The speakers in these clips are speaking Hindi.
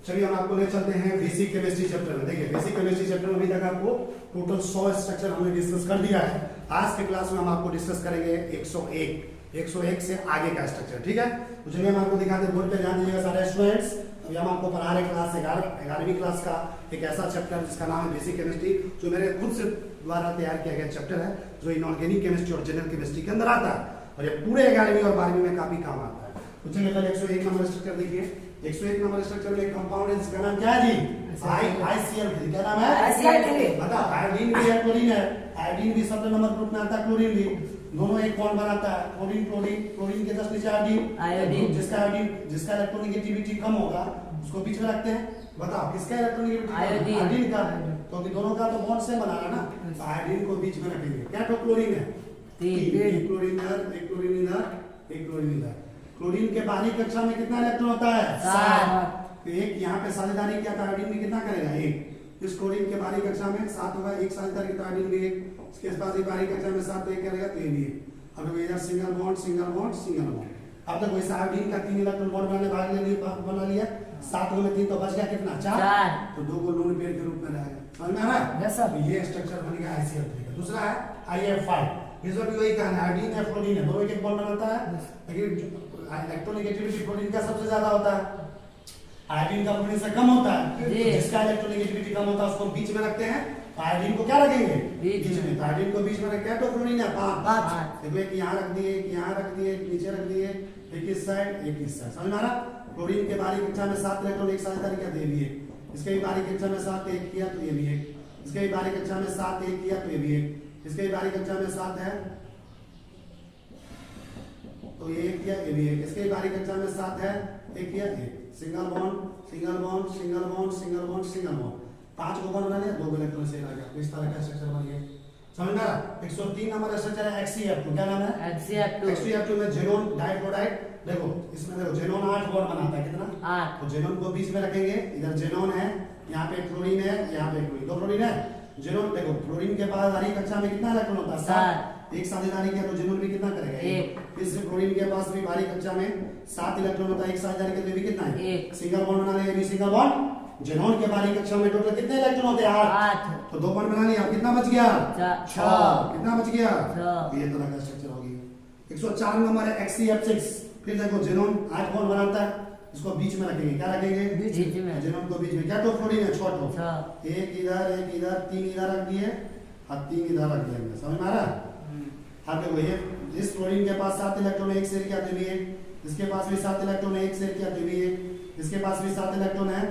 चलिए हम आपको ले चलते हैं बेसिक केमिस्ट्री चैप्टर में। देखिए बेसिक केमिस्ट्री चैप्टर में अभी तक आपको टोटल 100 स्ट्रक्चर हमने डिस्कस कर दिया है। आज के क्लास में हम आपको डिस्कस करेंगे 101 से आगे का स्ट्रक्चर, ठीक है। तो चलिए हम आपको दिखाते हैं, बोर्ड पे ध्यान दीजिएगा सारे स्टूडेंट्स। अभी हम आपको पढ़ा रहे क्लास 11वीं क्लास का एक ऐसा चैप्टर जिसका नाम है बेसिक केमिस्ट्री, जो मेरे खुद से द्वारा तैयार किया गया चैप्टर है, जो इनऑर्गेनिक केमिस्ट्री और जनरल केमिस्ट्री के अंदर आता है और ये पूरे 11वीं और 12वीं में काफी काम आता है। तो चलिए पहले 101 नंबर स्ट्रक्चर देखिए। 101 नंबर स्ट्रक्चर में कंपाउंड है जिसका नाम क्या है जी? ICl3। क्या नाम है? ICl3। बताओ, आयोडीन भी है, क्लोरीन है। आयोडीन भी 17 नंबर ग्रुप में आता है, क्लोरीन भी, दोनों एक बॉन्ड बनाता है। क्लोरीन क्लोरीन, क्लोरीन के जस्ट नीचे आयोडीन, जिसका इलेक्ट्रोनेगेटिविटी कम होगा उसको बीच में रखते हैं। बताओ किसका इलेक्ट्रोनेगेटिविटी? आयोडीन का, क्योंकि दोनों का तो बॉन्ड सेम बना रहा है ना, तो आयोडीन को बीच में रखेंगे। क्या तो क्लोरीन है? 3 क्लोरीन इधर, एक क्लोरीन इधर, एक क्लोरीन इधर। क्लोरीन के बाहरी कक्षा में कितना इलेक्ट्रॉन होता है? 7। तो एक यहाँ पे साझेदारी किया था, आयोडीन में कितना करेगा? 1। इस क्लोरीन के बाहरी कक्षा में 7 होगा, एक साझेदारी तो आयोडीन भी 1। इसके पास एक बाहरी कक्षा में 7 तो एक करेगा तो ये भी 1। अब इधर single bond single bond single bond. अब तक वैसे आयोडीन का 3 इलेक्ट्रॉन बॉन्ड बनाने भाग ले बना लिया, 7 में 3 तो बच गया कितना? 4। तो 2 को लोन पेयर के रूप में रहेगा। समझ में आ रहा है? Yes sir. ये स्ट्रक्चर बन गया ICl3 का। दूसरा है IF5। इसमें भी वही कहना है, आयोडीन है फ्लोरीन है, दोनों एक बॉन्ड बनाता है, लेकिन इलेक्ट्रोनेगेटिविटी फ्लोरीन का सबसे ज्यादा होता है, आयोडीन का फ्लोरीन से कम होता है। तो जिसका इलेक्ट्रोनेगेटिविटी कम होता है उसको बीच में रखते हैं। आयोडीन को क्या रखेंगे? बीच में। तो आयोडीन को बीच में रखते हैं तो फ्लोरीन है 5। देखो एक यहाँ रख दिए, एक यहाँ रख दिए, एक नीचे रख दिए, एक इस साइड एक इस साइड। समझ में आ रहा? क्लोरीन के बाहरी कक्षा में 7 इलेक्ट्रॉन एक साझेदारी किया तो ये भी 1। इसके भी बाहरी कक्षा में 7 1 किया तो ये भी 1। इसके भी बाहरी कक्षा में 7 1 किया तो ये भी 1। इसके भी बाहरी कक्षा में 7 है तो ये 1 किया, ये भी 1। इसके बाहरी कक्षा में 7 है, 1 किया 1। Single bond single bond single bond single bond single bond, 5 को बॉन्ड बना लिया, 2 इलेक्ट्रॉन से आ गया। इस तरह का स्ट्रक्चर बन गया। समझ में आ रहा? 103 नंबर स्ट्रक्चर है XCF2। क्या नाम है? XCF2 में जेनोन डाइक्लोराइड। देखो इसमें देखो जेनोन 8 बॉन्ड बनाता है, कितना? 8। तो जेनोन को बीच में रखेंगे, इधर जेनोन है, यहाँ पे क्लोरीन है, यहाँ पे क्लोरीन, 2 क्लोरीन है। जेनोन देखो क्लोरीन के पास बाहरी कक्षा में कितना इलेक्ट्रॉन होता है? 7। एक साझेदारी किया तो जेनोन भी कितना करेगा? 1। इस क्लोरीन के पास भी बाहरी कक्षा में 7 इलेक्ट्रॉन होता है, एक साझेदारी के लिए भी कितना है? 1। सिंगल बॉन्ड बना लिया, ये भी सिंगल बॉन्ड। जेनोन के बाहरी कक्षा में टोटल कितने इलेक्ट्रॉन होते हैं? 8। तो 2 बॉन्ड बना लिया, कितना बच गया? 6। कितना बच गया? 6। ये तरह का स्ट्रक्चर हो गया। 104 नंबर है XCF6। फिर देखो जेनोन 8 बॉन्ड बनाता है, इसको बीच में रखेंगे। क्या रखेंगे? बीच में। जेनोन को बीच में। क्या तो फ्लोरीन है? 6। एक इधर 3 इधर रख दिए और 3 इधर रख दिए। समझ में आ रहा है? हाँ देखो ये इस क्लोरीन के पास 7 इलेक्ट्रॉन है, एक शेयर किया तो भी 1। इसके पास भी 7 इलेक्ट्रॉन है, एक शेयर किया तो भी 1। इसके पास भी 7 इलेक्ट्रॉन है,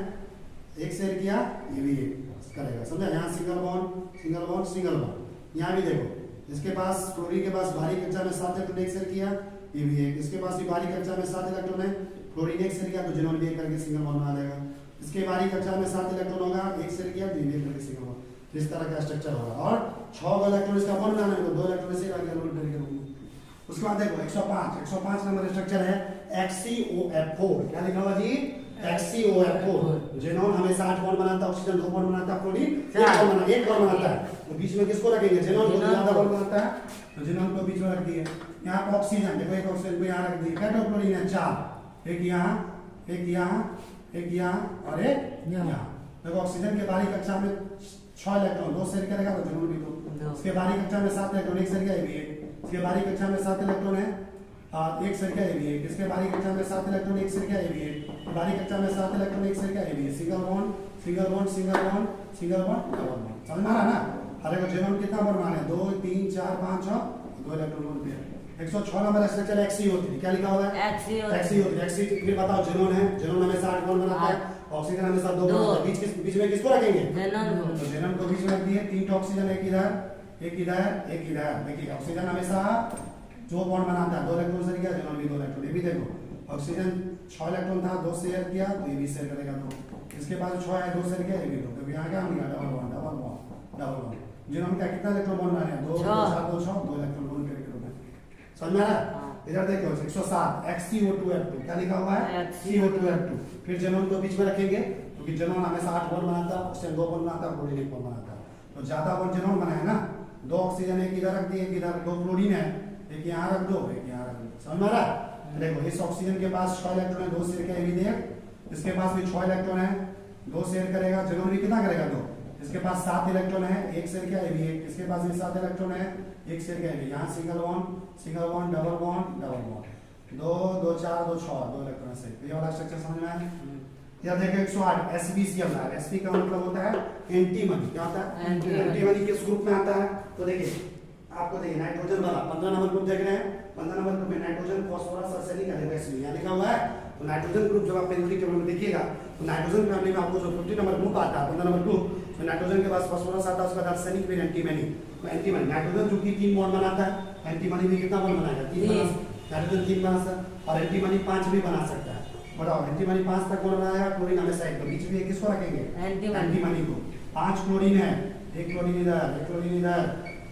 एक शेयर किया, ये भी 1 करेगा। समझा? यहाँ single bond single bond single bond. यहाँ भी देखो इसके पास क्लोरीन के पास बाहरी कक्षा में 7 इलेक्ट्रॉन, एक शेयर किया, ये भी 1। इसके पास भी बाहरी कक्षा में 7 इलेक्ट्रॉन है, क्लोरीन एक शेयर किया तो जेनोन भी 1 करके सिंगल बॉन्ड बना देगा। इसके बाहरी कक्षा में 7 इलेक्ट्रॉन होगा, एक शेयर किया तो ये भी 1 करके सिंगल बॉन्ड। इस तरह का स्ट्रक्चर होगा और 6 इलेक्ट्रॉन इसका बॉन्ड बनाने में 2 इलेक्ट्रॉन से आगे लोड करके रखूंगा। उसके बाद देखो 105 नंबर स्ट्रक्चर है XCOF4। क्या लिखा हुआ जी? XCOF4। जेनोन हमेशा 8 बॉन्ड बनाता है, ऑक्सीजन 2 बॉन्ड बनाता है, क्लोरीन 1 बॉन्ड बनाता है। तो बीच में किसको रखेंगे? जेनोन को। ज्यादा बॉन्ड बनाता है तो जेनोन को बीच में रख दिए। यहाँ पर ऑक्सीजन देखो, एक ऑक्सीजन को यहाँ रख दिए। क्या क्लोरीन है? 4। एक यहाँ एक यहाँ एक यहाँ और एक यहाँ। देखो ऑक्सीजन के बाहरी कक्षा में 6 इलेक्ट्रॉन, 2 शेयर करेगा तो जेनोन भी 2। इसके बाहरी कक्षा में 7 इलेक्ट्रॉन, एक शेयर किया, ये भी 1। इसके बाहरी कक्षा में 7 इलेक्ट्रॉन है, एक शेयर किया, ये भी 1। इसके बाहरी कक्षा में 7 इलेक्ट्रॉन, एक शेयर किया, ये भी 1। बाहरी कक्षा में 7 इलेक्ट्रॉन, एक शेयर किया, ये भी 1। Single bond single bond single bond single bond double bond. समझ में आ रहा है ना? हर एक जेनोन कितना बॉन्ड बनाना है? 2 3 4 5 6, 2 इलेक्ट्रॉन बॉन्ड पे। 106 नंबर स्ट्रक्चर XCO3। क्या लिखा हुआ है? XCO3। फिर बताओ जेनोन है, जेनोन हमेशा 8 बॉन्ड बनाता है, ऑक्सीजन हमेशा 2 बनाता है। बीच में किसको रखेंगे? तो जेनोन को बीच में रख दिए। 3 ऑक्सीजन, एक इधर एक इधर एक इधर। देखिए ऑक्सीजन हमेशा जो बॉन्ड बनाता है 2 इलेक्ट्रॉन से किया, जेनोन भी 2 इलेक्ट्रॉन। ये भी देखो ऑक्सीजन 6 इलेक्ट्रॉन था, 2 शेयर किया तो ये भी शेयर करेगा 2। इसके पास 6 है, 2 शेयर किया, ये भी 2। तो यहाँ क्या होगा? Double bond double bond double bond. Xenon का कितना इलेक्ट्रॉन बॉन्ड बना है? 2 4 2 6, 2 इलेक्ट्रॉन बॉन्ड करके रूप में। समझ में आ रहा है? इधर देखो 107 XCO2F2। क्या लिखा हुआ है? XCO2F2। फिर जेनोन को बीच में रखेंगे क्योंकि जेनोन हमेशा 8 बॉन्ड बनाता है, ऑक्सीजन 2 बॉन्ड बनाता है, क्लोरीन 1 बॉन्ड बनाता है। तो ज्यादा बॉन्ड जेनोन बना है ना, 2 ऑक्सीजन एक इधर रख दिए, एक इधर, 2 क्लोरीन है, एक यहाँ रख दो, एक यहाँ रख दो। समझ में आ रहा है? देखो इस ऑक्सीजन के पास 6 इलेक्ट्रॉन है, 2 शेयर किया, ये भी 1। इसके पास भी 6 इलेक्ट्रॉन है, 2 शेयर करेगा, जरूर भी कितना करेगा 2। इसके पास 7 इलेक्ट्रॉन है, 1 शेयर किया ये भी 1, इसके पास भी 7 इलेक्ट्रॉन है, 1 शेयर किया ये भी। यहाँ single bond double bond 2 2 4 2 6 2 electron से। ये वाला स्ट्रक्चर समझ में आया? या देखो 108 एसबीसीएल है। एसपी का मतलब होता है एंटीमनी। क्या होता है? एंटीमनी किस ग्रुप में आता है? तो देखिए आपको देखिए नाइट्रोजन वाला 15 नंबर ग्रुप देख रहे हैं, 15 नंबर ग्रुप में नाइट्रोजन फॉस्फोरस और सेलेनियम है, वैसे यहां लिखा हुआ है। तो नाइट्रोजन ग्रुप जब आप पेरियोडिक टेबल में देखिएगा तो नाइट्रोजन फैमिली में आपको जो 50 नंबर ग्रुप आता है 15 नंबर ग्रुप, तो नाइट्रोजन के पास फॉस्फोरस आता है, उसके बाद सेलेनियम फिर एंटीमनी। तो एंटीमनी नाइट्रोजन जो कि 3 बॉन्ड बनाता है, एंटीमनी भी कितना बॉन्ड बनाएगा? 3 बना। नाइट्रोजन 3 बना सकता है और एंटीमनी 5 भी बना सकता है। बताओ एंटीमनी 5 तक कौन बनाएगा? क्लोरीन हमेशा एक, तो बीच में किसको रखेंगे? एंटीमनी को। 5 क्लोरीन है, 1 क्लोरीन इधर, 1 क्लोरीन इधर,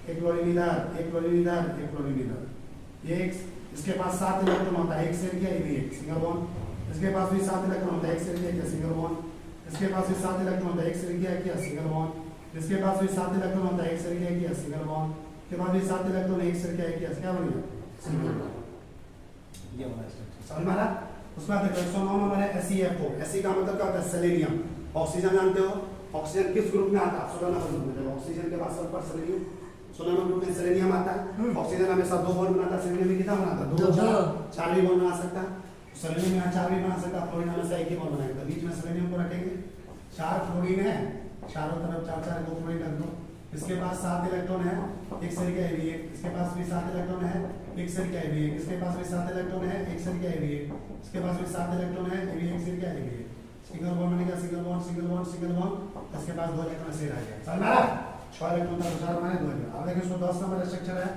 1 क्लोरीन इधर, 1 क्लोरीन इधर, 1 क्लोरीन इधर। ये इसके पास 7 इलेक्ट्रॉन होता है, 1 शेयर किया ये भी 1 सिंगल बॉन्ड। इसके पास भी 7 इलेक्ट्रॉन होता है, 1 शेयर किया सिंगल बॉन्ड। इसके पास भी 7 इलेक्ट्रॉन होता है, 1 शेयर किया सिंगल बॉन्ड। इसके पास भी 7 इलेक्ट्रॉन होता है, 1 शेयर किया सिंगल बॉन्ड। के बाद भी 7 इलेक्ट्रॉन 1 शेयर किया क्या बन गया? Single bond. ये वाला स्ट्रक्चर समझ में आ रहा? उसके बाद देखो 109 नंबर है SeFO। Fe का मतलब क्या होता है? सेलेनियम। ऑक्सीजन जानते हो? ऑक्सीजन किस ग्रुप में आता है? 16 नंबर ग्रुप में। ऑक्सीजन के बाद सल्फर सेलेनियम, 16 नंबर ग्रुप में सेलेनियम आता है। ऑक्सीजन हमेशा 2 बॉन्ड बनाता है, सेलेनियम में कितना बनाता है? 2 4 भी बॉन्ड बना सकता है। सेलेनियम में 4 भी बना सकता है, फ्लोरीन हमेशा 1 ही बॉन्ड बनाएगा। बीच में सेलेनियम को रखेंगे, 4 फ्लोरीन है, चारों तरफ 4 2 फ्लोरीन रख दो। इसके पास 7 इलेक्ट्रॉन है, 1 शेयर किया ये भी 1। इसके पास भी 7 इलेक्ट्रॉन है, 1 शेयर किया ये भी 1। इसके पास भी 7 इलेक्ट्रॉन है, 1 शेयर किया ये भी 1। इसके पास भी 7 इलेक्ट्रॉन है, ये भी 1 शेयर किया ये भी 1। सिंगल बॉन्ड बनेगा, single bond single bond single bond. इसके पास 2 इलेक्ट्रॉन शेयर आ गया। समझ में आ रहा? 6 इलेक्ट्रॉन का विचार माने 2 इलेक्ट्रॉन। अब देखिए इसमें 10 नंबर स्ट्रक्चर है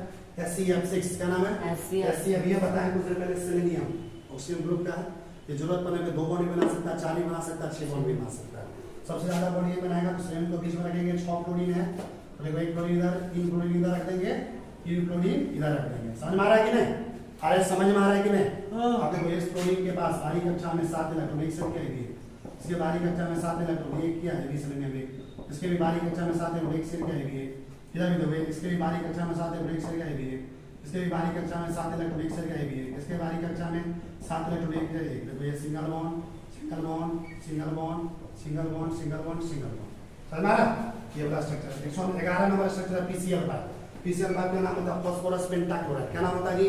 SeF6। क्या नाम है? SeF। ये बताएं कुछ देर पहले सेलेनियम ऑक्सीजन ग्रुप का है। ये जरूरत पड़ने पे 2 बॉन्ड भी बना सकता है, 4 भी बना सकता है, 6 बॉन्ड भी बना सकता है। सबसे ज्यादा बॉन्ड ये बनाएगा तो सेलेनियम को बीच में रखेंगे, 6 क्लोरीन है, तो देखो 1 क्लोरीन इधर, 3 क्लोरीन इधर रख देंगे, 3 क्लोरीन इधर रख देंगे। समझ में आ रहा है कि नहीं? अरे समझ में आ रहा है कि नहीं? अब देखो इस क्लोरीन के पास बाहरी कक्षा में 7 इलेक्ट्रॉन, 1 शेयर किया ये भी। इसके बाहरी कक्षा में 7 इलेक्ट्रॉन, 1 किया है भी सेलेनियम 1। इसके भी बाहरी कक्षा में 7 इलेक्ट्रॉन, 1 शेयर किया ये भी 1। इधर भी देखो इसके भी बाहरी कक्षा में 7 इलेक्ट्रॉन, 1 शेयर किया ये भी 1। इसके भी बाहरी कक्षा में 7 इलेक्ट्रॉन, 1 शेयर किया ये भी 1। इसके बाहरी कक्षा में 7 इलेक्ट्रॉन, 1 किया 1। देखो ये single bond single bond single bond single bond single bond single bond. समझ में आ रहा? ये वाला स्ट्रक्चर 111 नंबर स्ट्रक्चर है PCl5। PCl5 का नाम होता है फास्फोरस पेंटाक्लोराइड। क्या नाम होता है जी?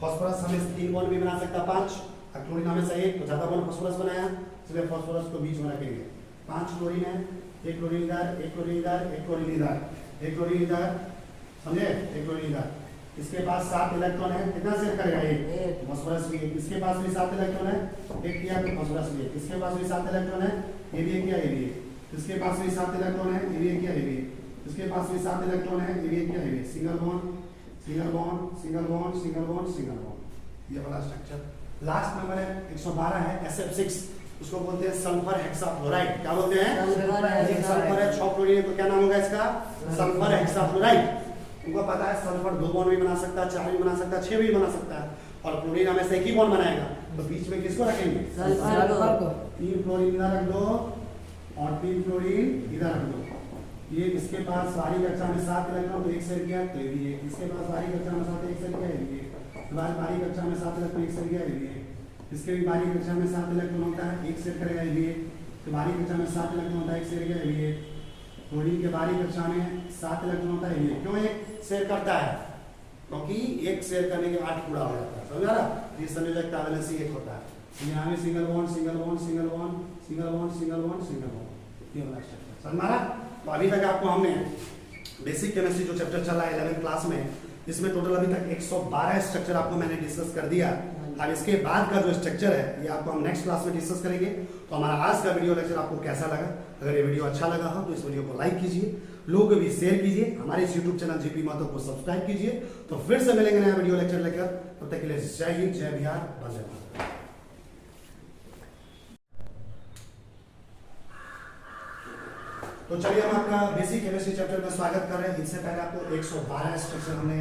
फास्फोरस हमें 3 बॉन्ड भी बना सकता है, 5 और क्लोरीन हमेशा 1, तो ज्यादा बॉन्ड फास्फोरस बनाया, इसलिए फास्फोरस को बीच में रखेंगे। 5 क्लोरीन है, 1 क्लोरीन इधर, 1 क्लोरीन इधर, 1 क्लोरीन इधर, 1 क्लोरीन इधर, समझे? 1 क्लोरीन इधर। इसके पास 7 इलेक्ट्रॉन है, कितना शेयर करेगा? 1। फास्फोरस भी 1। इसके पास भी 7 इलेक्ट्रॉन है, 1 किया तो फास्फोरस भी 1। इसके पास भी 7 इलेक्ट्रॉन है, ये भी 1 किया ये भी 1। इसके पास भी 7 इलेक्ट्रॉन है, ये भी 1 किया ये भी 1। इसके पास भी 7 इलेक्ट्रॉन है, ये भी 1 किया ये भी 1। Single bond single bond single bond single bond single bond. ये वाला स्ट्रक्चर। लास्ट नंबर है 112 है SF6। उसको बोलते हैं सल्फर हेक्साफ्लोराइड। क्या बोलते हैं? सल्फर है, 6 क्लोरीन है, तो क्या नाम होगा इसका? Sulphur hexafluoride. उनको पता है सल्फर 2 बॉन्ड भी बना सकता है, 4 भी बना सकता है, 6 भी बना सकता है, और क्लोरीन हमेशा 1 ही बॉन्ड बनाएगा, तो बीच में किसको रखेंगे? सल्फर को। 3 क्लोरीन इधर रख दो और 3 क्लोरीन इधर रख दो। ये इसके पास बाहरी कक्षा में 7 इलेक्ट्रॉन, तो 1 शेयर किया तो ये भी 1। इसके पास बाहरी कक्षा में 7 1 शेयर किया ये भी 1। बाहरी कक्षा में 7 इलेक्ट्रॉन, 1 शेयर किया ये भी 1। इसके भी बाहरी कक्षा में 7 इलेक्ट्रॉन होता है, 1 शेयर करेगा ये भी 1। तो बाहरी कक्षा में 7 इलेक्ट्रॉन होता है, 1 शेयर किया ये भी 1। क्लोरीन के बाहरी कक्षा में 7 इलेक्ट्रॉन होता है, ये क्यों 1 शेयर करता है? क्योंकि 1 शेयर करने के 8 पूरा हो जाता है। समझ रहा? ये संयोजक का वैलेंसी 1 होता है। यहाँ में single bond single bond single bond single bond single bond single bond. ये वाला स्ट्रक्चर समझ रहा? तो अभी तक आपको हमने बेसिक केमिस्ट्री जो चैप्टर चला है 11th क्लास में, इसमें टोटल अभी तक 112 स्ट्रक्चर आपको मैंने डिस्कस कर दिया। अब इसके बाद का जो स्ट्रक्चर है ये आपको हम नेक्स्ट क्लास में डिस्कस करेंगे। तो हमारा आज का वीडियो लेक्चर आपको कैसा लगा? अगर ये वीडियो अच्छा लगा हो तो इस वीडियो को लाइक कीजिए, लोगों को भी शेयर कीजिए, हमारे इस यूट्यूब चैनल जीपी महतो को सब्सक्राइब कीजिए। तो फिर से मिलेंगे नया वीडियो लेक्चर लेकर, तब तक के लिए जय हिंद, जय बिहार, वंदे मातरम। तो चलिए हम आपका बेसिक केमिस्ट्री चैप्टर में स्वागत कर रहे हैं। इससे पहले आपको 112 स्ट्रक्चर हमने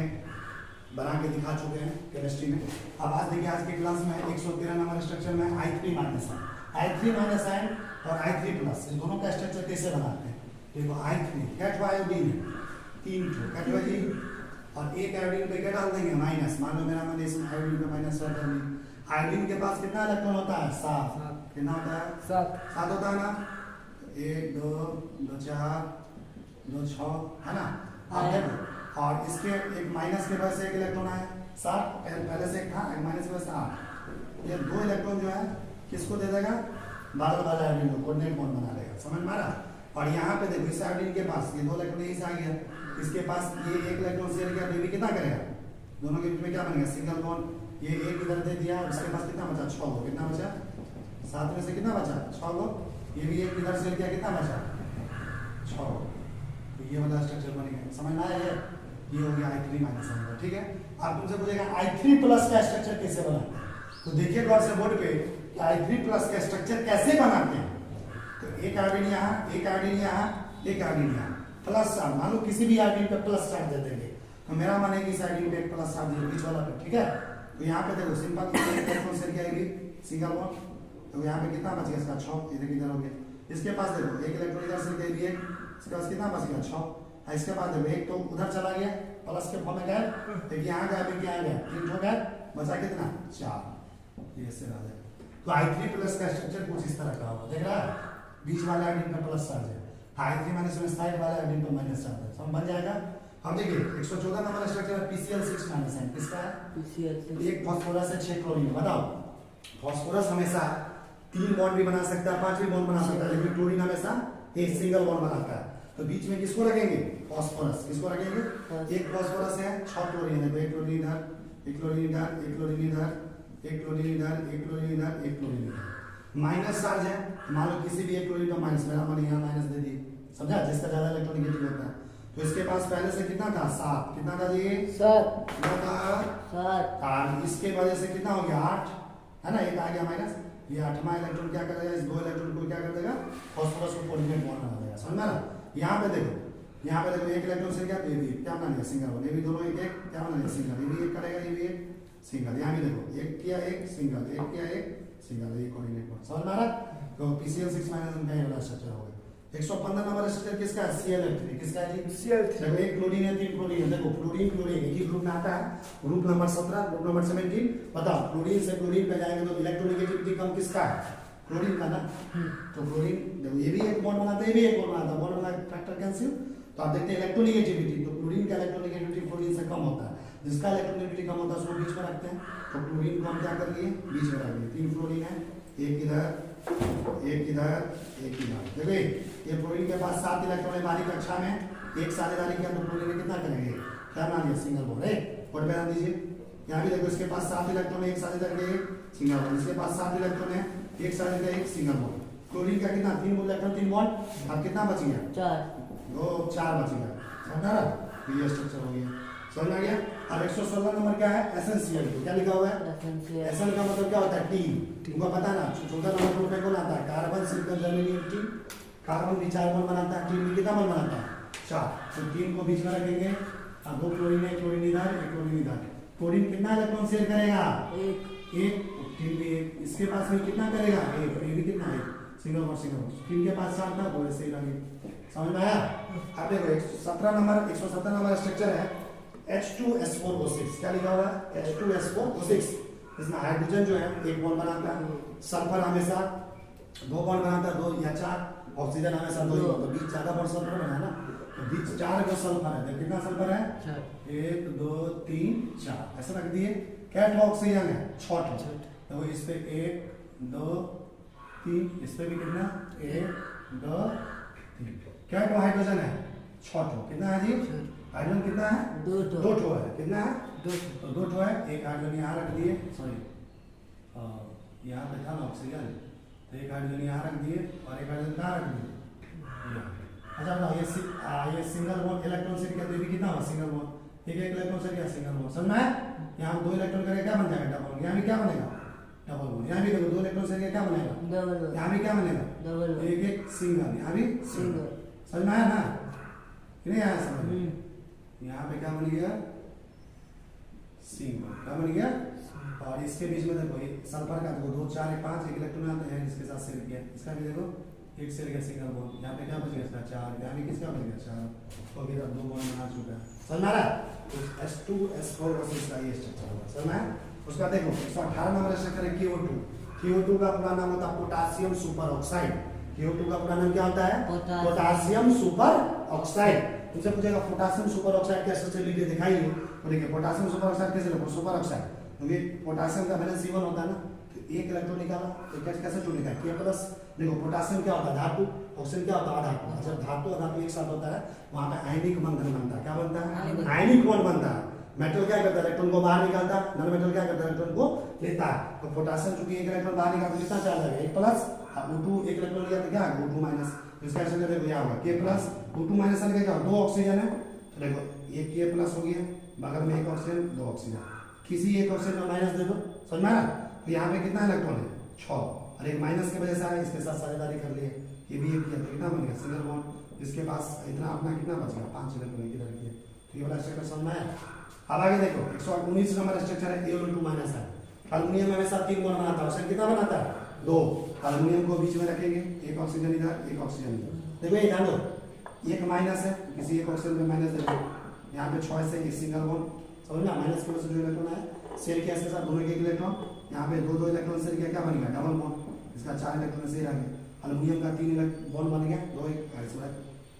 बना के दिखा चुके हैं केमिस्ट्री में। अब आज देखिए आज की क्लास में 113 नंबर स्ट्रक्चर में I3 माइनस आयन और I3 प्लस, इन दोनों का स्ट्रक्चर कैसे बनाते हैं? देखो I3 cat iodine 3 cat iodine और एक आयोडीन पे क्या डाल देंगे? माइनस। मान लो मेरा मैंने इसमें आयोडीन पे माइनस कर दी, आयोडीन के पास कितना इलेक्ट्रॉन होता है? 7। कितना होता है? 7 होता है ना। 1 2 2 4 2 6 है ना। अब देखो, और इसके एक माइनस के वजह से एक इलेक्ट्रॉन आया 7, पहले से एक था, एक माइनस की वजह से 8। ये 2 इलेक्ट्रॉन जो है किसको दे देगा? बादल वाला आयोडीन को कोऑर्डिनेट बॉन्ड बना देगा। समझ में आ रहा? और यहाँ पे देखो इस आयोडीन के पास ये 2 इलेक्ट्रॉन यहीं से आ गया, इसके पास ये एक इलेक्ट्रॉन शेयर किया, बेबी कितना करेगा? दोनों के बीच में क्या बनेगा? Single bond. ये एक इधर दे दिया, उसके पास कितना बचा? 6 गो। कितना बचा? 7 में से कितना बचा? 6 गो। ये भी एक इधर शेयर किया, कितना बचा? 6 गो। तो ये वाला स्ट्रक्चर बन गया। समझ में आया? ये हो गया I3 माइनस I। ठीक है। अब तुमसे पूछेगा I3 प्लस का स्ट्रक्चर कैसे बना? तो देखिए गौर से बोर्ड पे कि I3 प्लस का स्ट्रक्चर कैसे बनाते हैं। तो एक आयोडीन यहाँ, एक आयोडीन यहाँ, एक आयोडीन यहाँ, प्लस चार्ज। मान लो किसी भी आयोडीन पे प्लस चार्ज दे देंगे, तो मेरा माने कि इस आयोडीन पे एक प्लस चार्ज है बीच वाला पे। ठीक है। तो यहाँ पे देखो सिंपल इलेक्ट्रॉन शेयर किया सिंगल बॉन्ड, तो यहाँ पे कितना बच गया? इसका 6। इधर किधर हो गया? इसके पास देखो एक इलेक्ट्रॉन इधर शेयर किया, इसके पास कितना बच गया? 6। इसके बाद देखो एक तो उधर चला गया प्लस के फॉर्म में गया, एक यहाँ गया, एक यहाँ गया, 3 हो गया, बचा कितना? 4। ये से रहा। तो I3 प्लस का स्ट्रक्चर कुछ इस तरह का होगा। देख रहा है? बीच वाले आयोडीन पे प्लस चार्ज है, I3 माइनस में साइड वाले आयोडीन पे माइनस चार्ज है। समझ बन जाएगा? हम देखिए 114 नंबर स्ट्रक्चर है PCl6 माइनस है। किसका है? PCl6। एक फास्फोरस है, 6 क्लोरीन। बताओ, फास्फोरस हमेशा 3 बॉन्ड भी बना सकता है, 5 भी बॉन्ड बना सकता है, लेकिन क्लोरीन हमेशा एक सिंगल बॉन्ड बनाता है। तो बीच में किसको रखेंगे? फास्फोरस। किसको रखेंगे? एक फास्फोरस है, 6 क्लोरीन है, तो एक क्लोरीन इधर, एक क्लोरीन इधर, एक क्लोरीन इधर, एक क्लोरीन इधर, एक क्लोरीन इधर, एक क्लोरीन इधर। माइनस चार्ज है, मान लो किसी भी एक क्लोरीन का माइनस, मेरा मान यहाँ माइनस दे दी। समझा? जिसका ज्यादा इलेक्ट्रॉनिगेटिव होता है। तो इसके पास पहले से कितना था? 7। कितना था जी? 7। कितना था? 7। इसके वजह से कितना हो गया? 8 है ना। एक आ गया माइनस, ये 8वां इलेक्ट्रॉन क्या करेगा? इस 2 इलेक्ट्रॉन को क्या कर देगा? फास्फोरस को कोऑर्डिनेट बॉन्ड बना देगा। समझ में आ रहा? यहाँ पे देखो, यहाँ पे देखो एक इलेक्ट्रॉन से क्या ये भी क्या बना लिया? Single bond. ये भी दोनों एक एक क्या बना लिया? सिंगल। ये भी एक करेगा, ये भी एक सिंगल। यहाँ भी देखो एक किया, एक सिंगल, एक किया, एक सिंगल, ये कोऑर्डिनेट बॉन्ड। समझ में आ रहा? तो PCl6 माइनस का ये वाला स्ट्रक्चर हो गया। 115 नंबर स्ट्रक्चर किसका है? Cl3। किसका है जी? Cl3। देखो एक क्लोरीन है, 3 क्लोरीन है। देखो फ्लोरीन क्लोरीन एक ही ग्रुप में आता है, ग्रुप नंबर 17, ग्रुप नंबर 17। बताओ क्लोरीन से क्लोरीन पे जाएंगे तो इलेक्ट्रोनेगेटिविटी कम किसका है? क्लोरीन का ना। तो क्लोरीन देखो ये भी एक बॉन्ड बनाता है, ये भी एक बॉन्ड बनाता है, बॉन्ड वाला फैक्टर कैंसिल। तो आप देखते हैं इलेक्ट्रोनेगेटिविटी, तो क्लोरीन का इलेक्ट्रोनेगेटिविटी क्लोरीन से कम होता है। जिसका इलेक्ट्रोनेगेटिविटी कम होता है उसको बीच में रखते हैं। तो क्लोरीन को हम क्या कर लिए? बीच में रख लिए। 3 क्लोरीन है, एक इधर, एक इधर, एक इधर। देखो ये फ्लोरीन के पास 7 इलेक्ट्रॉन है। बारी कक्षा में एक साझेदारी किया तो फ्लोरीन कितना करेंगे? क्या बना लिया? सिंगल बॉन्ड है। और बना दीजिए यहाँ भी देखो इसके पास 7 इलेक्ट्रॉन है, एक साझेदार के एक सिंगल बॉन्ड। इसके पास 7 इलेक्ट्रॉन है, एक साझेदार का एक सिंगल बॉन्ड। क्लोरीन का कितना? 3 इलेक्ट्रॉन, 3 बॉन्ड। अब कितना बच गया? 4 बच गया। समझ आ रहा? ये स्ट्रक्चर हो गया। समझ आ गया? अब 116 नंबर क्या है? एसेंशियल। क्या लिखा हुआ है? एसेंशियल का मतलब क्या होता है? टीम। तुमको पता ना 14 नंबर पे कौन आता है? Carbon, silicon, germanium team. Carbon भी 4 बॉन्ड बनाता है, टीम में कितना बॉन्ड बनाता है? 4। तो टीम को बीच में रखेंगे। अब 2 क्लोरीन है, क्लोरीन इधर, एक क्लोरीन इधर। क्लोरीन कितना इलेक्ट्रॉन शेयर करेगा? एक। टीम भी एक। इसके पास में कितना करेगा? एक। ये भी कितना? एक। Single bond, single bond. Team के पास 4 था, वो ऐसे ही लगे। समझ में आया? अब देखो 117 नंबर स्ट्रक्चर है H2S4O6। क्या लिखा हुआ है? H2S4O6। इसमें हाइड्रोजन जो है एक बॉन्ड बनाता है, सल्फर हमेशा 2 बॉन्ड बनाता है, 2 या 4। ऑक्सीजन हमेशा 2 ही होता है, बीच ज्यादा बॉन्ड सल्फर बना है ना, तो बीच 4 को सल्फर है। कितना सल्फर है? 1 2 3 4। ऐसा रख दिए। क्या ऑक्सीजन है? 6। तो इस पे 1 2 3, इस पे भी कितना? 1 2 3। क्या हाइड्रोजन है? 6। कितना है जी? हाइड्रोजन कितना है? 2 है। कितना है? 2 है। एक हाइड्रोजन यहाँ रख दिए, सॉरी यहाँ पे था ना ऑक्सीजन, तो एक हाइड्रोजन यहाँ रख दिए और एक हाइड्रोजन कहाँ रख दिए? अच्छा बताओ ये सिंगल बॉन्ड इलेक्ट्रॉन शेयर किया तो भी कितना हुआ? Single bond. एक इलेक्ट्रॉन शेयर किया, सिंगल बॉन्ड। समझ में आया? यहाँ 2 इलेक्ट्रॉन करेगा क्या बन जाएगा? डबल। यहाँ भी क्या बनेगा? Double bond. यहाँ भी देखो 2 इलेक्ट्रॉन शेयर किया क्या बनेगा? यहाँ भी क्या बनेगा? एक सिंगल, यहाँ भी सिंगल। समझ में आया ना? नहीं आया समझ? यहाँ पे क्या बन गया? सिंगल। क्या बन गया? और इसके बीच में देखो सल्फर का देखो 2 4 1 5 एक इलेक्ट्रॉन आता है, इसके साथ शेयर किया। इसका भी देखो एक शेयर किया, सिंगल बॉन्ड। यहाँ पे क्या बच गया? इसका 4। यहाँ भी किसका बच गया? 4। तो इधर 2 बॉन्ड बना चुका है। समझ में आ रहा है? तो H2S4 का ये स्ट्रक्चर होगा। समझ में आया? उसका देखो 118 नंबर स्ट्रक्चर है CO2। CO2 का पूरा नाम होता है पोटासियम सुपर ऑक्साइड। CO2 का पूरा नाम क्या होता है? Potassium super oxide. तुमसे पूछेगा पोटासियम सुपर ऑक्साइड का स्ट्रक्चर लिख के दिखाइए, तो देखिए पोटासियम सुपर ऑक्साइड कैसे लिखो? सुपर ऑक्साइड, क्योंकि पोटासियम का वैलेंस C1 होता है ना, तो एक इलेक्ट्रॉन निकाला तो कैसे जुड़ेगा? K+। देखो पोटासियम क्या होता है? धातु। ऑक्सीजन क्या होता है? अधातु। जब धातु और धातु एक साथ होता है वहां पे आयनिक बंधन बनता है। क्या बनता है? आयनिक बॉन्ड बनता है। मेटल क्या करता है? इलेक्ट्रॉन को बाहर निकालता है। नॉन मेटल क्या करता है? इलेक्ट्रॉन को लेता है। तो पोटासियम चूंकि एक इलेक्ट्रॉन बाहर निकालता है, कितना चार्ज आएगा? 1+। O2 एक इलेक्ट्रॉन लिया तो क्या आएगा? O2-। इसका आंसर देखो क्या होगा? K+। O2- आने का क्या? 2 ऑक्सीजन है, देखो एक K+ हो गया, बगल में एक ऑक्सीजन, 2 ऑक्सीजन। किसी एक ऑक्सीजन में माइनस दे दो, समझ में आ रहा? तो यहाँ पे कितना इलेक्ट्रॉन है? 6, और एक माइनस की वजह से आया, इसके साथ साझेदारी कर लिए, ये भी एक किया तो कितना बन गया? Single bond. इसके पास इतना अपना कितना बच गया? 5 इलेक्ट्रॉन इधर किए। तो ये वाला स्ट्रक्चर समझ में आया? अब आगे देखो 119 नंबर स्ट्रक्चर है Al2- है। एल्युमिनियम हमेशा 3 बॉन्ड बनाता है, ऑक्सीजन कितना बनाता है? 2। एल्युमिनियम को बीच में रखेंगे, एक ऑक्सीजन इधर, एक ऑक्सीजन इधर। देखो ये ध्यान दो, एक माइनस है, किसी एक ऑक्सीजन में माइनस देखो, यहाँ पे 6 से एक सिंगल बॉन्ड, समझ में? माइनस की वजह से जो इलेक्ट्रॉन है शेल के साथ दोनों के इलेक्ट्रॉन, यहाँ पे 2 इलेक्ट्रॉन शेल क्या बन गया? Double bond. इसका 4 इलेक्ट्रॉन शेल आ गया। एल्युमिनियम का 3 बॉन्ड बन गया, 2 इसमें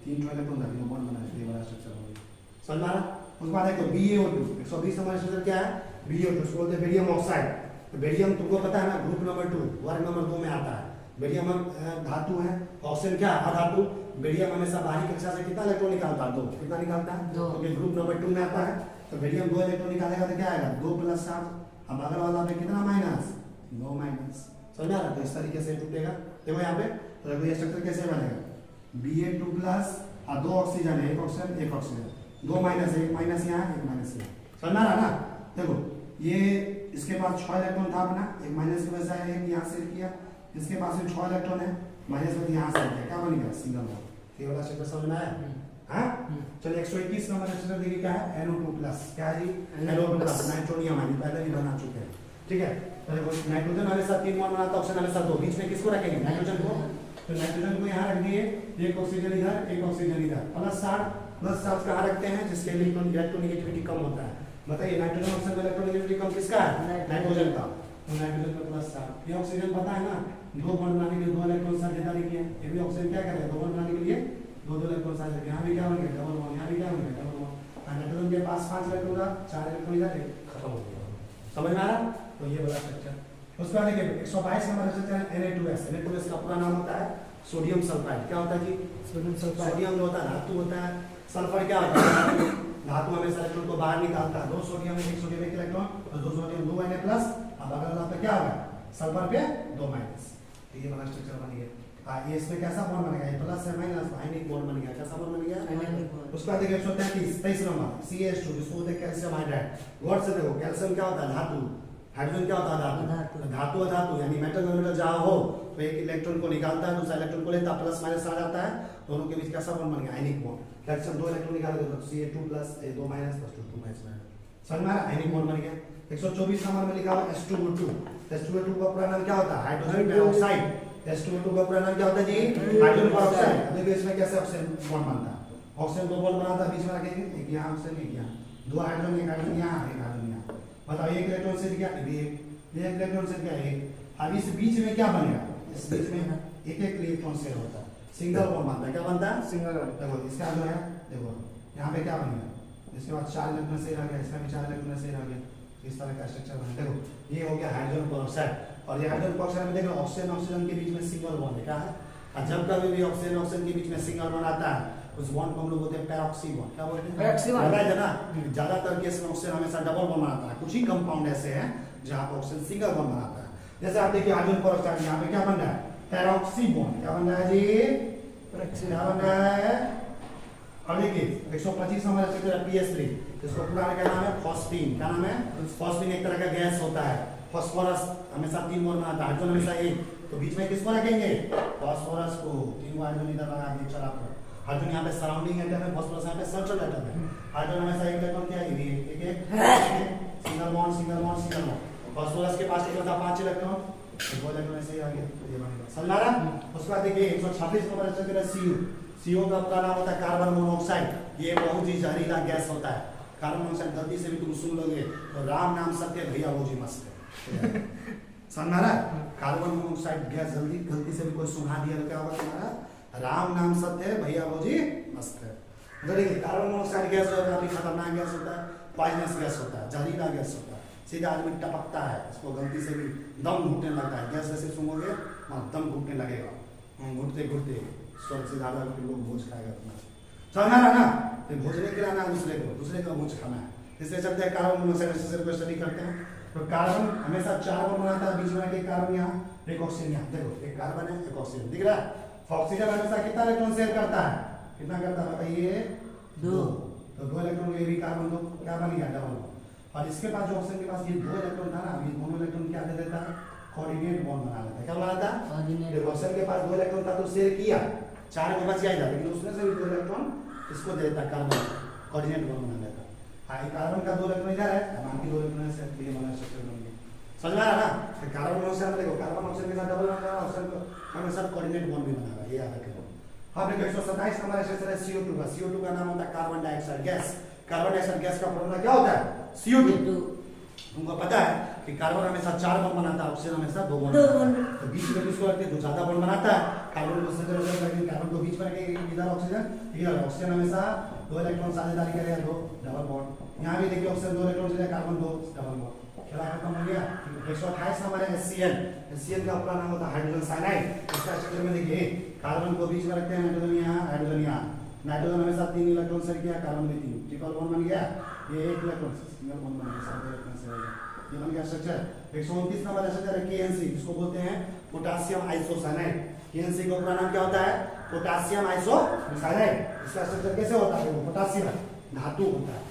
3 इलेक्ट्रॉन था, 3 बॉन्ड बना, ये वाला स्ट्रक्चर हो गया। समझ में आ रहा? उसके बाद देखो BaO2 120 नंबर स्ट्रक्चर क्या है? BaO2 उसको बोलते हैं बेरियम ऑक्साइड। तो बेरियम तुमको पता है ना, ग्रुप नंबर 2 वर्ग नंबर 2 में आता है। बेरियम धातु है, ऑक्सीजन क्या? अधातु। बेरियम हमेशा बाहरी कक्षा से कितना इलेक्ट्रॉन निकालता है? 2। कितना निकालता है? 2। क्योंकि ग्रुप नंबर 2 में आता है, तो बेरियम 2 इलेक्ट्रॉन निकालेगा तो क्या आएगा? 2 + 7। अब अगल वाला पे कितना माइनस? 2 माइनस। समझ आ रहा? तो इस तरीके से टूटेगा। देखो यहाँ पे, तो देखो ये स्ट्रक्चर कैसे बनेगा? Ba2+ और 2 ऑक्सीजन है, एक ऑक्सीजन, एक ऑक्सीजन, 2 माइनस, एक माइनस यहाँ, एक माइनस यहाँ। समझ आ रहा ना? देखो ये इसके पास 6 इलेक्ट्रॉन था अपना, एक माइनस की वजह से एक यहाँ से किया, इसके पास भी 6 इलेक्ट्रॉन है, माइनस में यहाँ से किया, क्या बन गया? Single bond. ये वाला स्ट्रक्चर समझ में आया? हाँ, चलिए 121 नंबर स्ट्रक्चर देखिए क्या है? NO2+। क्या है जी? NO2+, नाइट्रोनियम आयन, पहले ही बना चुके हैं, ठीक है? तो देखो नाइट्रोजन हमेशा 3 बॉन्ड बनाता है, ऑक्सीजन हमेशा 2, बीच में किसको रखेंगे? नाइट्रोजन को। तो नाइट्रोजन को यहाँ रख दिए, एक ऑक्सीजन इधर, एक ऑक्सीजन इधर, +60 कहाँ रखते हैं? जिसके इलेक्ट्रोनिगेटिविटी कम होता है। बताइए नाइट्रोजन ऑक्सीजन में इलेक्ट्रोनिगेटिविटी कम किसका है? नाइट्रोजन का। तो नाइट्रोजन का +60। ये ऑक्सीजन पता है ना, 2 बॉन्ड बनाने के लिए 2 इलेक्ट्रॉन साझेदारी किए। ये भी ऑक्सीजन क्या करेगा? 2 बॉन्ड बनाने के लिए 2 इलेक्ट्रॉन साझेदारी। यहाँ भी क्या बन गया? Double bond. यहाँ भी क्या बन गया? Double bond. नाइट्रोजन के पास 5 इलेक्ट्रॉन था, 4 इलेक्ट्रॉन इधर, खत्म हो गया। समझ में आ रहा? तो ये वाला स्ट्रक्चर। उसके बाद देखिए 122 नंबर स्ट्रक्चर है Na2S। Na2S का पूरा नाम होता है सोडियम सल्फाइड। क्या होता है जी? Sodium sulphide. सोडियम जो होता है धातु होता है, सल्फर क्या होता है? धातु हमेशा इलेक्ट्रॉन को बाहर निकालता है। 2 सोडियम में, 1 सोडियम एक इलेक्ट्रॉन, और 2 सोडियम 2 Na+, अब अगला वाला पे क्या होगा? सल्फर पे 2 माइनस। तो ये वाला स्ट्रक्चर बन गया। ये इसमें कैसा बॉन्ड बनेगा? ये प्लस है माइनस, आयनिक बॉन्ड बन गया। कैसा बॉन्ड बन गया? Ionic bond. उसके बाद देखिए 133 नंबर CH2, जिसको बोलते हैं कैल्शियम हाइड्राइड। वर्ड से देखो, कैल्शियम क्या होता है? धातु। हाइड्रोजन क्या होता है? धातु। धातु अधातु यानी मेटल नॉन मेटल जहां हो तो एक इलेक्ट्रॉन को निकालता है, दूसरा इलेक्ट्रॉन को लेता है, प्लस माइनस आ जाता है, दोनों के बीच कैसा बॉन्ड बन गया? Ionic bond. कैल्शियम 2 इलेक्ट्रॉन निकालोगे तो Ca2+, 2 माइनस + 2 माइनस। समझ में आ रहा? आयनिक बॉन्ड बन गया। 124 नंबर में लिखा हुआ H2O2। H2O2 का पूरा नाम क्या होता है? Hydrogen peroxide. H2O2 का पूरा नाम क्या होता है जी? Hydrogen peroxide. देखिए इसमें कैसे ऑक्सीजन बॉन्ड बनता है? ऑक्सीजन 2 बॉन्ड बनाता है, बीच में रखेंगे, एक यहाँ ऑक्सीजन, एक यहाँ, 2 हाइड्रोजन, एक हाइड्रोजन यहाँ, एक हाइड्रोजन यहाँ। बताओ एक इलेक्ट्रॉन से क्या? एक इलेक्ट्रॉन से क्या? एक। अब इस बीच में क्या बनेगा? इस बीच में एक इलेक्ट्रॉन शेयर होता है, सिंगल बॉन्ड बनता है। क्या बनता है? Single bond. देखो इसका जो है, देखो यहाँ पे क्या बनेगा? इसके बाद 4 इलेक्ट्रॉन शेयर आ गया, इसका भी 4 इलेक्ट्रॉन शेयर आ गया। इस तरह का स्ट्रक्चर बना। देखो ये हो गया हाइड्रोजन पेरोक्साइड। और ये हाइड्रोजन पेरोक्साइड में देखो ऑक्सीजन के बीच में सिंगल बॉन्ड है। क्या है? और जब कभी भी ऑक्सीजन के बीच में सिंगल बॉन्ड आता है, उस बॉन्ड को हम लोग बोलते हैं पैरोक्सी बॉन्ड। क्या बोलते हैं? पैरोक्सी बॉन्ड। है ना, ज्यादातर केस में ऑक्सीजन हमेशा डबल बॉन्ड बनाता है। कुछ ही कंपाउंड ऐसे हैं जहां पर ऑक्सीजन सिंगल बॉन्ड बनाता है। जैसे आप देखिए हाइड्रोजन पेरोक्साइड, यहाँ पे क्या बन रहा है? पैरोक्सी बॉन्ड। क्या बन रहा है जी? क्या बन रहा है? अब देखिए 125 नंबर स्ट्रक्चर है PS3। इसको पूरा क्या नाम है? फॉस्फीन। क्या नाम है? फॉस्फीन एक तरह का गैस होता है। फास्फोरस हमेशा 3 बॉन्ड बनाता है, हाइड्रोजन हमेशा 1, तो बीच में किसको रखेंगे? फास्फोरस को। 3 हाइड्रोजन इधर लगा के चला पर हाइड्रोजन यहाँ पे सराउंडिंग एटम है, फास्फोरस यहाँ पे सेंट्रल एटम है। हाइड्रोजन हमेशा एक इलेक्ट्रॉन क्या है? एक single bond, single bond, single bond. Phosphorus के पास कितना था? 5 इलेक्ट्रॉन, 2 इलेक्ट्रॉन ऐसे ही आ गया, ये बनेगा। समझ आ रहा? उसके बाद देखिए 126 नंबर स्ट्रक्चर है CU। CO का पूरा नाम होता है कार्बन मोनोऑक्साइड। ये बहुत ही जहरीला गैस होता है। कार्बन मोनोऑक्साइड गलती से भी तुम सुन लोगे तो राम नाम सत्य भैया वो जी मस्त है। समझ रहा है? कार्बन मोनोऑक्साइड गैस जल्दी गलती से भी कोई सुना दिया तो क्या होगा तुम्हारा? राम नाम सत्य है भैया वो जी मस्त है। देखिए कार्बन मोनोऑक्साइड गैस जो है काफी खतरनाक गैस होता है, पॉइजनस गैस होता है, जहरीला गैस होता है, सीधा आदमी टपकता है, इसको गलती से भी दम घुटने लगता है। गैस जैसे सूंघोगे दम घुटने लगेगा, घुटते घुटते स्वर्ग से ज्यादा लोग भोज खाएगा तुम्हारा। समझ रहा ना? तो भोजने खिलाना दूसरे का भोज खाना है। इसलिए चलते हैं कार्बन मोनोऑक्साइड को स्टडी करते हैं। तो कार्बन हमेशा 4 बॉन्ड बनाता है, बीच में एक कार्बन यहाँ, एक ऑक्सीजन यहाँ। देखो एक कार्बन है, एक ऑक्सीजन, दिख रहा है? ऑक्सीजन हमेशा कितना इलेक्ट्रॉन शेयर करता है? कितना करता है बताइए? 2। तो 2 इलेक्ट्रॉन ये भी कार्बन 2 क्या बन गया? Double bond. और इसके पास जो ऑक्सीजन के पास ये 2 इलेक्ट्रॉन था ना, ये दोनों इलेक्ट्रॉन क्या दे देता है? कोऑर्डिनेट बॉन्ड बना लेता है। क्या बनाता है? देखो ऑक्सीजन के पास 2 इलेक्ट्रॉन था तो शेयर किया, 4 को बच गया, लेकिन उसमें से भी 2 इलेक्ट्रॉन इसको दे देता है, कार्बन कोऑर्डिनेट बॉन्ड बना लेता है। हाँ, कार्बन का 2 इलेक्ट्रॉन इधर है, बाकी 2 इलेक्ट्रॉन से ये बना स्ट्रक्चर बन गया। समझ में आ रहा ना? तो कार्बन मोनोऑक्साइड में देखो कार्बन ऑक्सीजन के साथ डबल बॉन्ड बना, ऑक्सीजन को हमेशा कोऑर्डिनेट बॉन्ड भी बना रहा है, ये याद रखो। अब देखो 127 नंबर स्ट्रक्चर है CO2 का। CO2 का नाम होता है carbon dioxide gas. Carbon dioxide gas का फॉर्मूला क्या होता है? CO2। तुमको पता है कि कार्बन हमेशा 4 बॉन्ड बनाता है, ऑक्सीजन हमेशा 2 बॉन्ड बनाता है। तो बीच में किसको रखते हैं? जो ज्यादा बॉन्ड बनाता है कार्बन को से लेकिन कार्बन को बीच में रखेंगे, इधर ऑक्सीजन, इधर ऑक्सीजन हमेशा 2 इलेक्ट्रॉन साझेदारी करेगा, 2 डबल बॉन्ड। यहाँ भी देखिए ऑक्सीजन 2 इलेक्ट्रॉन से कार्बन 2 डबल बॉन्ड। खेला खत्म हो गया। 128 नंबर है HCl। HCl का अपना नाम होता है हाइड्रोजन साइनाइड। इसका स्ट्रक्चर में देखिए कार्बन को बीच में रखते हैं, हाइड्रोजन यहाँ, हाइड्रोजन यहाँ। नाइट्रोजन हमेशा 3 इलेक्ट्रॉन शेयर किया, कार्बन में 3 ट्रिपल बॉन्ड बन गया। ये 1 इलेक्ट्रॉन सिंगल बॉन्ड बन गया, 7 इलेक्ट्रॉन से हो गया। ये बन गया स्ट्रक्चर। 129 नंबर स्ट्रक्चर है KNC, जिसको बोलते हैं पोटेशियम आइसोसाइनाइड। KNC का पूरा नाम क्या होता है? Potassium isocyanide. इसका स्ट्रक्चर कैसे होता है? पोटेशियम धातु होता है,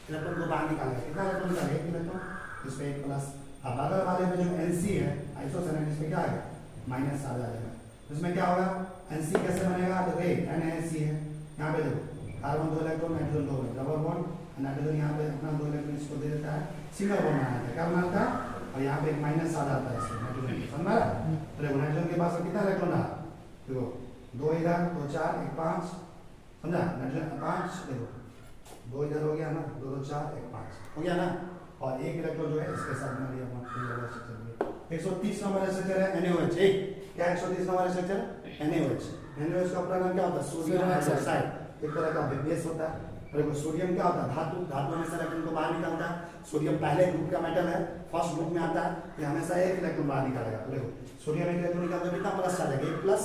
इलेक्ट्रॉन को बाहर निकालेगा। कितना इलेक्ट्रॉन निकालेगा? 1 इलेक्ट्रॉन, इसमें 1 प्लस। अब बगल वाले में जो NC है आइसोसाइनाइड, इसमें क्या आएगा? माइनस आ जाएगा। इसमें क्या होगा? NC कैसे बनेगा? तो NaC है, यहाँ पे देखो carbon 2 electron, nitrogen 2 double bond, nitrogen यहाँ पे अपना 2 इलेक्ट्रॉन इसको दे देता है, सिंगल बॉन्ड बनाता है। क्या बनाता है? और यहाँ पे एक माइनस आ जाता है इसमें नाइट्रोजन। समझ रहा है? तो देखो नाइट्रोजन के पास कितना इलेक्ट्रॉन रहा? देखो 2 इधर, 2 4 1 5, समझा? नाइट्रोजन 5, देखो 2 इधर हो गया ना, 2 2 4 1 5 हो गया ना। और 1 इलेक्ट्रॉन जो है इसके साथ बना दिया अपना पूरा वाला स्ट्रक्चर। 130 नंबर स्ट्रक्चर है NaOH। क्या 130 नंबर स्ट्रक्चर? NaOH। NaOH का अपना नाम क्या होता है? Sodium hydroxide. एक तरह का बेस होता है। देखो सोडियम क्या होता है? धातु। धातु हमेशा इलेक्ट्रॉन को बाहर निकालता है। सोडियम पहले ग्रुप का मेटल है, फर्स्ट ग्रुप में आता है, ये हमेशा 1 इलेक्ट्रॉन बाहर निकालेगा। तो देखो सोडियम 1 इलेक्ट्रॉन निकालता है, कितना प्लस आ जाएगा? 1 प्लस,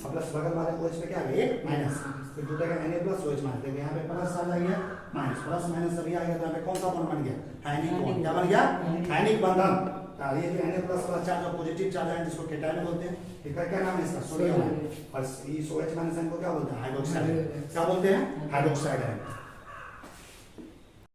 और प्लस बगल वाले OH पे क्या है? 1 माइनस, तो टूटेगा Na प्लस OH माइनस। देखो यहाँ पे प्लस आ जाएगा, माइनस प्लस माइनस सभी आ गया, तो यहाँ पे कौन सा बॉन्ड बन गया? Ionic bond. क्या बन गया? आयनिक बंधन। ये जो Na प्लस वाला चार्ज और पॉजिटिव चार्ज है जिसको केटायन बोलते हैं, इसका क्या नाम है? इसका सोडियम है। और इस OH माइनस को क्या बोलते हैं? हाइड्रोक्साइड। क्या बोलते हैं? हाइड्रोक्साइड है।